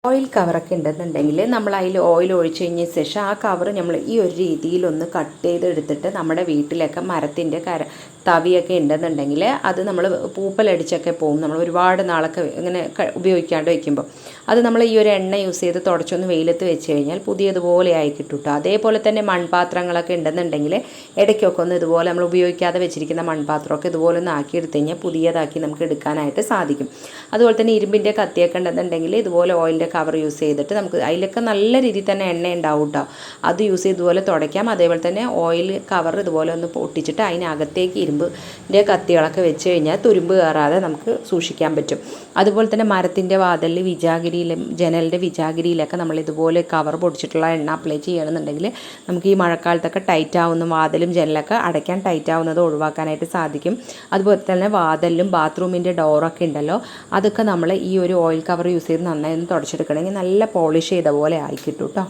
Oil കവറൊക്കെ ഉണ്ടെന്നുണ്ടെങ്കിൽ നമ്മൾ അതിൽ ഓയിൽ ഒഴിച്ച് കഴിഞ്ഞ ശേഷം ആ കവർ നമ്മൾ ഈ ഒരു രീതിയിലൊന്ന് കട്ട് ചെയ്തെടുത്തിട്ട് നമ്മുടെ വീട്ടിലൊക്കെ മരത്തിൻ്റെ തവിയൊക്കെ ഉണ്ടെന്നുണ്ടെങ്കിൽ അത് നമ്മൾ പൂപ്പലടിച്ചൊക്കെ പോകും. നമ്മൾ ഒരുപാട് നാളൊക്കെ ഇങ്ങനെ ഉപയോഗിക്കാണ്ട് വയ്ക്കുമ്പോൾ അത് നമ്മൾ ഈ ഒരു എണ്ണ യൂസ് ചെയ്ത് തുടച്ചൊന്ന് വെയിലത്ത് വെച്ച് കഴിഞ്ഞാൽ പുതിയതുപോലെ ആയി കിട്ടും കേട്ടോ. അതേപോലെ തന്നെ മൺപാത്രങ്ങളൊക്കെ ഉണ്ടെന്നുണ്ടെങ്കിൽ ഇടയ്ക്കൊക്കെ ഒന്ന് ഇതുപോലെ നമ്മൾ ഉപയോഗിക്കാതെ വെച്ചിരിക്കുന്ന മൺപാത്രമൊക്കെ ഇതുപോലെ ഒന്ന് ആക്കിയെടുത്ത് കഴിഞ്ഞാൽ പുതിയതാക്കി നമുക്ക് എടുക്കാനായിട്ട് സാധിക്കും. അതുപോലെ തന്നെ ഇരുമ്പിൻ്റെ കത്തിയൊക്കെ ഉണ്ടെന്നുണ്ടെങ്കിൽ ഇതുപോലെ ഓയിലിൻ്റെ കവർ യൂസ് ചെയ്തിട്ട് നമുക്ക് അതിലൊക്കെ നല്ല രീതിയിൽ തന്നെ എണ്ണ ഉണ്ടാവും കേട്ടോ. അത് യൂസ് ചെയ്ത് ഇതുപോലെ തുടയ്ക്കാം. അതേപോലെ തന്നെ ഓയിൽ കവർ ഇതുപോലെ ഒന്ന് പൊട്ടിച്ചിട്ട് അതിനകത്തേക്ക് ഇരുമ്പിൻ്റെ കത്തികളൊക്കെ വെച്ച് കഴിഞ്ഞാൽ തുരുമ്പ് കയറാതെ നമുക്ക് സൂക്ഷിക്കാൻ പറ്റും. അതുപോലെ തന്നെ മരത്തിൻ്റെ വാതിലിൽ വിജാഗിരിയിലും ജനലിൻ്റെ വിജാഗിരിയിലൊക്കെ നമ്മൾ ഇതുപോലെ കവർ പൊടിച്ചിട്ടുള്ള എണ്ണ അപ്ലൈ ചെയ്യണമെന്നുണ്ടെങ്കിൽ നമുക്ക് ഈ മഴക്കാലത്തൊക്കെ ടൈറ്റ് ആവുന്ന വാതിലും ജനലൊക്കെ അടയ്ക്കാൻ ടൈറ്റ് ആവുന്നത് ഒഴിവാക്കാനായിട്ട് സാധിക്കും. അതുപോലെ തന്നെ വാതിലിലും ബാത്റൂമിൻ്റെ ഡോറൊക്കെ ഉണ്ടല്ലോ, അതൊക്കെ നമ്മൾ ഈ ഒരു ഓയിൽ കവർ യൂസ് ചെയ്ത് നന്നായി ഒന്ന് തുടച്ചെടുക്കണമെങ്കിൽ നല്ല പോളിഷ് ചെയ്ത പോലെ ആയി കിട്ടും കേട്ടോ.